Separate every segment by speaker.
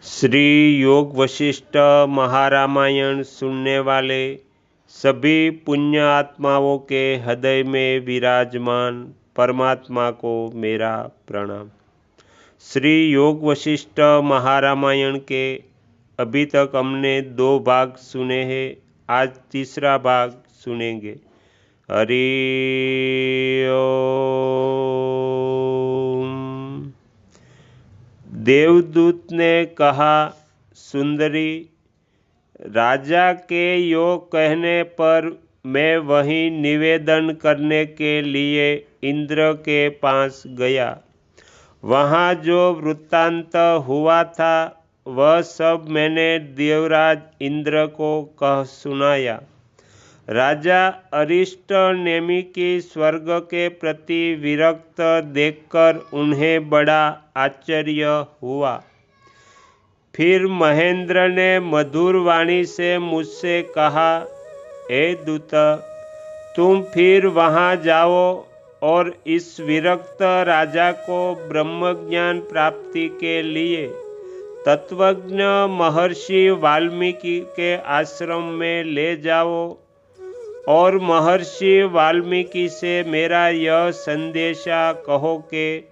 Speaker 1: श्री योग वशिष्ठ महारामायण सुनने वाले सभी पुण्य आत्माओं के हृदय में विराजमान परमात्मा को मेरा प्रणाम। श्री योग वशिष्ठ महारामायण के अभी तक हमने 2 भाग सुने हैं, आज तीसरा भाग सुनेंगे। हरि ओम। देवदूत ने कहा, सुंदरी, राजा के योग कहने पर मैं वहीं निवेदन करने के लिए इंद्र के पास गया। वहाँ जो वृत्तांत हुआ था वह सब मैंने देवराज इंद्र को कह सुनाया। राजा अरिष्ट नेमि की स्वर्ग के प्रति विरक्त देखकर उन्हें बड़ा आश्चर्य हुआ। फिर महेंद्र ने मधुर वाणी से मुझसे कहा, हे दूत, तुम फिर वहाँ जाओ और इस विरक्त राजा को ब्रह्मज्ञान प्राप्ति के लिए तत्वज्ञ महर्षि वाल्मीकि के आश्रम में ले जाओ और महर्षि वाल्मीकि से मेरा यह संदेशा कहो कि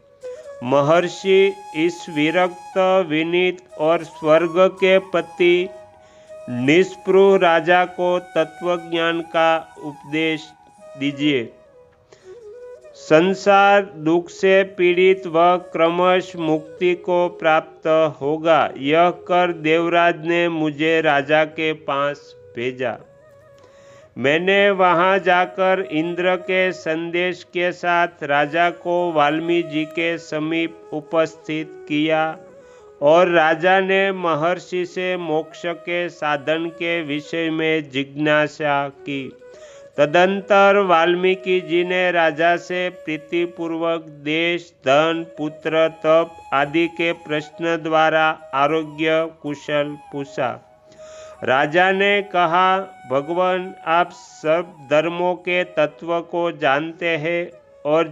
Speaker 1: महर्षि इस विरक्त, विनीत और स्वर्ग के पति निष्पृह राजा को तत्वज्ञान का उपदेश दीजिए। संसार दुख से पीड़ित वह क्रमश मुक्ति को प्राप्त होगा। यह कर देवराज ने मुझे राजा के पास भेजा। मैंने वहां जाकर इंद्र के संदेश के साथ राजा को वाल्मीकि जी के समीप उपस्थित किया और राजा ने महर्षि से मोक्ष के साधन के विषय में जिज्ञासा की। तदंतर वाल्मीकि जी ने राजा से प्रीतिपूर्वक देश, धन, पुत्र, तप आदि के प्रश्न द्वारा आरोग्य कुशल पूछा। राजा ने कहा, भगवान, आप सब धर्मों के तत्व को जानते हैं और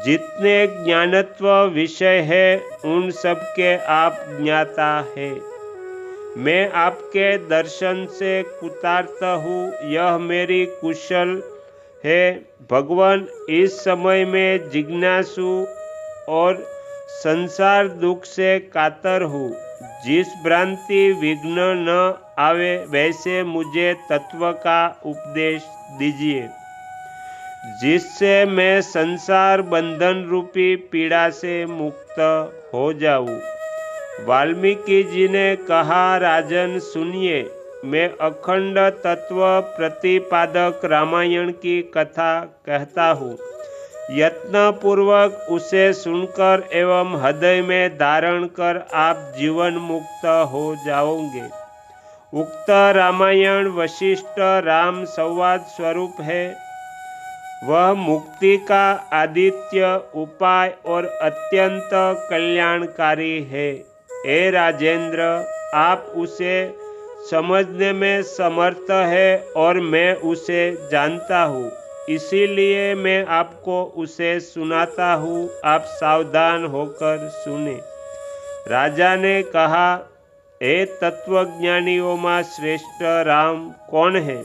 Speaker 1: जितने ज्ञानत्व विषय है उन सब के आप ज्ञाता है। मैं आपके दर्शन से कृतार्थ हूँ, यह मेरी कुशल है। भगवान, इस समय में जिज्ञासु और संसार दुख से कातर हूँ। जिस भ्रांति विघ्न न आवे वैसे मुझे तत्व का उपदेश दीजिए, जिससे मैं संसार बंधन रूपी पीड़ा से मुक्त हो जाऊं। वाल्मीकि जी ने कहा, राजन सुनिए, मैं अखंड तत्व प्रतिपादक रामायण की कथा कहता हूँ। यत्नपूर्वक उसे सुनकर एवं हृदय में धारण कर आप जीवन मुक्त हो जाओगे। उक्त रामायण वशिष्ठ राम संवाद स्वरूप है। वह मुक्ति का आदित्य उपाय और अत्यंत कल्याणकारी है। हे राजेंद्र, आप उसे समझने में समर्थ है और मैं उसे जानता हूँ, इसीलिए मैं आपको उसे सुनाता हूँ। आप सावधान होकर सुने। राजा ने कहा, हे तत्वज्ञानियों में श्रेष्ठ राम कौन है?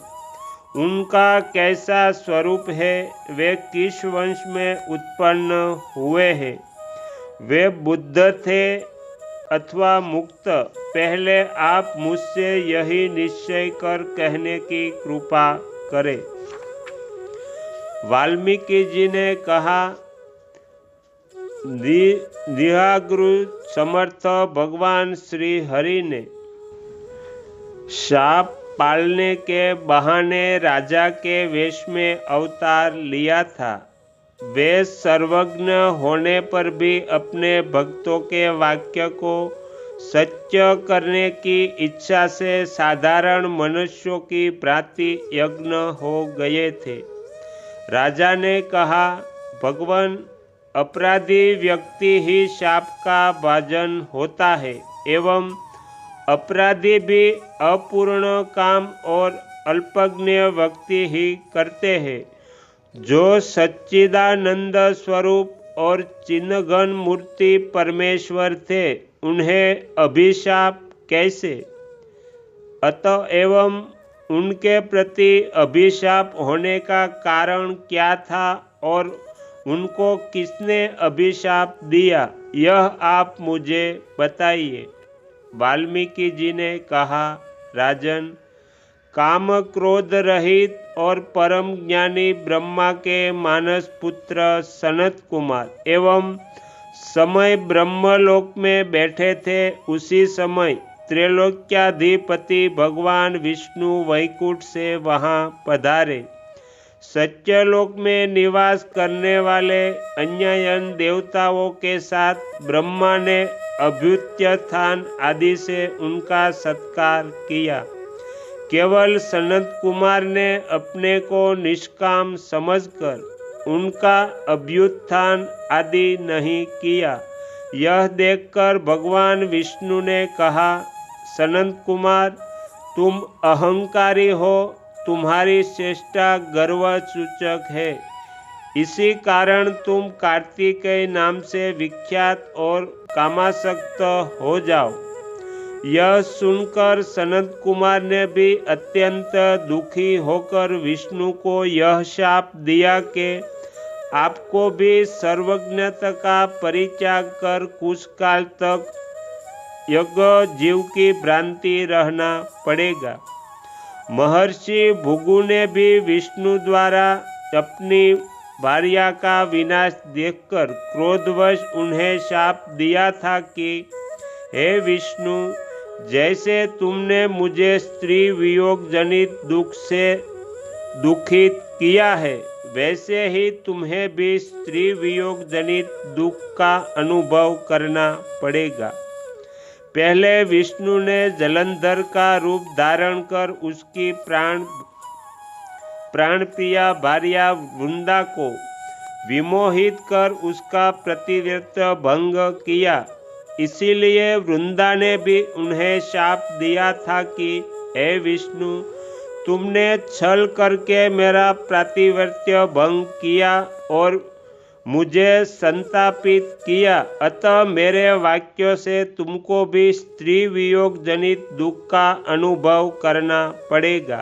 Speaker 1: उनका कैसा स्वरूप है? वे किस वंश में उत्पन्न हुए हैं? वे बुद्ध थे अथवा मुक्त? पहले आप मुझसे यही निश्चय कर कहने की कृपा करें। वाल्मीकि जी ने कहा, निहागुरु समर्थ भगवान श्री हरि ने शाप पालने के बहाने राजा के वेश में अवतार लिया था। वे सर्वज्ञ होने पर भी अपने भक्तों के वाक्य को सत्य करने की इच्छा से साधारण मनुष्यों की भांति यज्ञ हो गए थे। राजा ने कहा, भगवान, अपराधी व्यक्ति ही शाप का भाजन होता है एवं अपराधी भी अपूर्ण काम और अल्पज्ञ व्यक्ति ही करते हैं। जो सच्चिदानंद स्वरूप और चिन्हघन मूर्ति परमेश्वर थे, उन्हें अभिशाप कैसे? अतएव उनके प्रति अभिशाप होने का कारण क्या था और उनको किसने अभिशाप दिया, यह आप मुझे बताइए। वाल्मीकि जी ने कहा, राजन, काम क्रोध रहित और परम ज्ञानी ब्रह्मा के मानस पुत्र सनत कुमार एवं समय ब्रह्मलोक में बैठे थे। उसी समय त्रैलोक्याधिपति भगवान विष्णु वैकुंठ से वहां पधारे। सत्यलोक में निवास करने वाले अन्यायन देवताओं के साथ ब्रह्मा ने अभ्युत्थान आदि से उनका सत्कार किया। केवल सनत कुमार ने अपने को निष्काम समझकर उनका अभ्युत्थान आदि नहीं किया। यह देखकर भगवान विष्णु ने कहा, सनत कुमार, तुम अहंकारी हो, तुम्हारी चेष्टा गर्व सूचक है। इसी कारण तुम कार्तिकेय नाम से विख्यात और कामासक्त हो जाओ। यह सुनकर सनत कुमार ने भी अत्यंत दुखी होकर विष्णु को यह शाप दिया कि आपको भी सर्वज्ञता का परित्याग कर कुछ काल तक यज्ञ जीव की भ्रांति रहना पड़ेगा। महर्षि भृगु ने भी विष्णु द्वारा अपनी भार्या का विनाश देखकर क्रोधवश उन्हें शाप दिया था कि हे विष्णु, जैसे तुमने मुझे स्त्री वियोग जनित दुख से दुखित किया है, वैसे ही तुम्हें भी स्त्री वियोग जनित दुख का अनुभव करना पड़ेगा। पहले विष्णु ने जलंधर का रूप धारण कर उसकी प्राणप्रिया भार्या वृंदा को विमोहित कर उसका प्रतिव्रत भंग किया। इसीलिए वृंदा ने भी उन्हें शाप दिया था कि हे विष्णु, तुमने छल करके मेरा प्रतिव्रत्य भंग किया और मुझे संतापित किया, अतः मेरे वाक्यों से तुमको भी स्त्री वियोग जनित दुख का अनुभव करना पड़ेगा।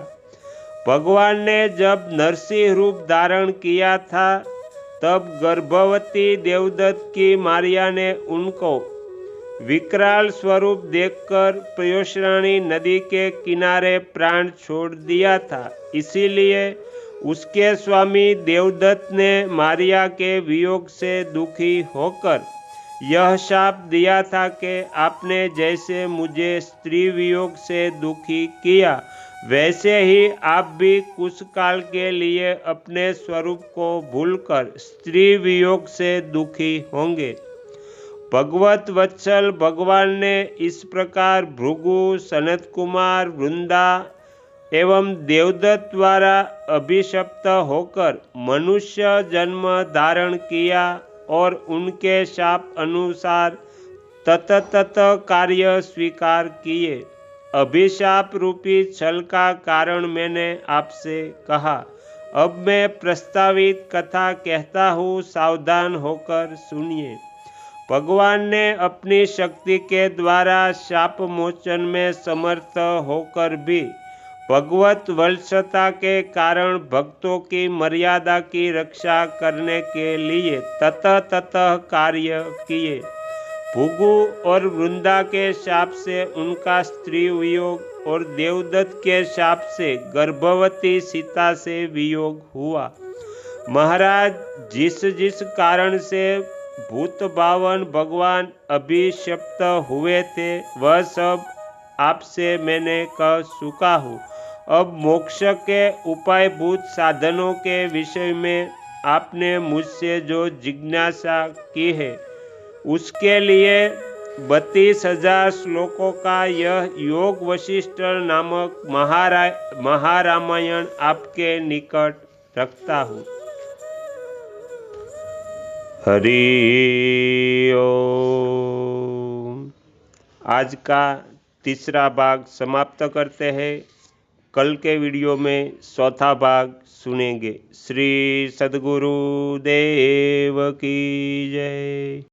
Speaker 1: भगवान ने जब नरसिंह रूप धारण किया था, तब गर्भवती देवदत्त की मारिया ने उनको विकराल स्वरूप देखकर पयोशराणी नदी के किनारे प्राण छोड़ दिया था। इसीलिए उसके स्वामी देवदत्त ने मारिया के वियोग से दुखी होकर यह शाप दिया था कि आपने जैसे मुझे स्त्री वियोग से दुखी किया, वैसे ही आप भी कुछ काल के लिए अपने स्वरूप को भूलकर स्त्री वियोग से दुखी होंगे। भगवत वत्सल भगवान ने इस प्रकार भृगु, सनत कुमार, वृंदा एवं देवदत्त द्वारा अभिशप्त होकर मनुष्य जन्म धारण किया और उनके शाप अनुसार तत कार्य स्वीकार किए। अभिशाप रूपी छल का कारण मैंने आपसे कहा। अब मैं प्रस्तावित कथा कहता हूँ, सावधान होकर सुनिए। भगवान ने अपनी शक्ति के द्वारा शाप मोचन में समर्थ होकर भी भगवत वत्सलता के कारण भक्तों की मर्यादा की रक्षा करने के लिए तत कार्य किए। भृगु और वृंदा के शाप से उनका स्त्री वियोग और देवदत्त के शाप से गर्भवती सीता से वियोग हुआ। महाराज, जिस कारण से भूत भावन भगवान अभिशप्त हुए थे, वह सब आपसे मैंने कह चुका हूँ। अब मोक्ष के उपायभूत साधनों के विषय में आपने मुझसे जो जिज्ञासा की है, उसके लिए 32,000 श्लोकों का यह योग वशिष्ठ नामक महारामायण आपके निकट रखता हूँ। हरि ओम। आज का तीसरा भाग समाप्त करते हैं। कल के वीडियो में चौथा भाग सुनेंगे। श्री सद्गुरु देव की जय।